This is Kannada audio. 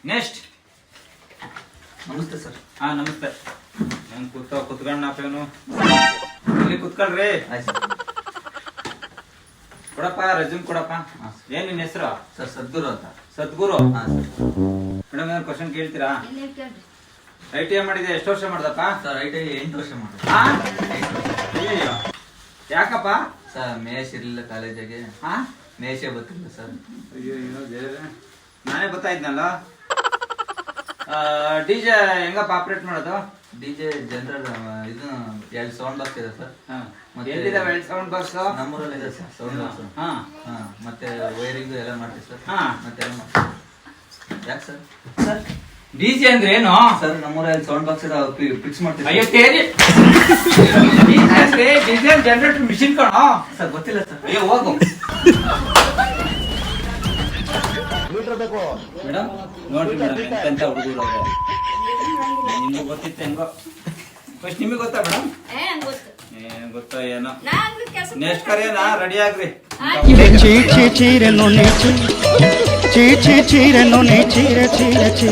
ನೆಕ್ಸ್ಟ್. ನಮಸ್ತೆ ಸರ್. ಹಾ ನಮಸ್ತೆ. ನಾನು ಕುತ್ಕೊಂಡಪ್ಪೇನು ಇಲ್ಲಿ ಕುತ್ಕೊಳ್ರಿ. ಆಯ್ತು ಸರ್. ಕೊಡಪ್ಪ ರೆಸ್ಯೂಮ್ ಕೊಡಪ್ಪ. ಏನ್ ನಿನ್ನ ಹೆಸರು? ಸರ್ ಸದ್ಗುರು ಅಂತ. ಸದ್ಗುರು. ಹಾ ಸರ್. ಮೇಡಮ್ ಏನಾದ್ರು ಕ್ವಶನ್ ಕೇಳ್ತೀರಾ? ITI ಮಾಡಿದೆ, ಎಷ್ಟು ವರ್ಷ ಮಾಡ್ದಪ್ಪ? ಸರ್ ITI 8 ವರ್ಷ ಮಾಡಿದೆ. ಹಾ? ಅಯ್ಯಯ್ಯೋ, ಯಾಕಪ್ಪ? ಸರ್ ಮೇಷ್ ಇರ್ಲಿಲ್ಲ ಕಾಲೇಜಿಗೆ. ಹಾ? ಮೇಷೇ ಗೊತ್ತಿಲ್ಲ ಸರ್. ಅಯ್ಯೋ ದೇವ್ರೆ, ನಾನೇ ಬರ್ತಾ ಇದ್ನಲ್ಲ. DJ ಹೆಂಗಪ್ಪ ಆಪರೇಟ್ ಮಾಡೋದು? DJ ಜನರಲ್ ಇದು 2 ಸೌಂಡ್ ಬಾಕ್ಸ್ ಇದೆ ಸರ್. ಎಲ್ಲಿದಾವೆ 2 sound box? ನಮ್ಮೂರಲ್ಲಿ ಇದೆ ಸರ್ ಸೌಂಡ್ ಬಾಕ್ಸ್. ಹಾ ಹಾ ಮತ್ತೆ ವೈರಿಂಗ್ ಎಲ್ಲ ಮಾಡ್ತೀವಿ ಸರ್. ಹಾ ಮತ್ತೆ ಎಲ್ಲ ಮಾಡ್ತೀವಿ. ಯಾಕೆ ಸರ್? ಸರ್ DJ ಅಂದ್ರೆ ಏನು ಸರ್? ನಮ್ಮೂರಲ್ಲಿ ಸೌಂಡ್ ಬಾಕ್ಸ್ ಫಿಕ್ಸ್ ಮಾಡ್ತೀವಿ. ಅಯ್ಯೋ ತೇರಿ, DJ ಅಂದ್ರೆ ಡಿಸೈನ್ ಜನರೇಟರ್ ಮಿಷಿನ್ ಕಣೋ. ಸರ್ ಗೊತ್ತಿಲ್ಲ ಸರ್. ಅಯ್ಯೋ ಹೋಗು. ಮೇಡಮ್ ನೋಡ್ರಿ ಮೇಡಮ್ ಎಂತೆಂತ ಹುಡುಗರು ಅವ್ರೆ. ನಿಮ್ಗೆ ಗೊತ್ತಿತ್ತು ಹೆಂಗೋ. ಫಸ್ಟ್ ನಿಮಗೆ ಗೊತ್ತಾ ಮೇಡಮ್? ಏನ್ ಗೊತ್ತಾ ಏನೋ. ನೆಕ್ಸ್ಟ್ ಕರೆನಾ, ರೆಡಿ ಆಗ್ರಿ. చీరెను నీ చీరె చీరెను నీ చీరె చీరె చీ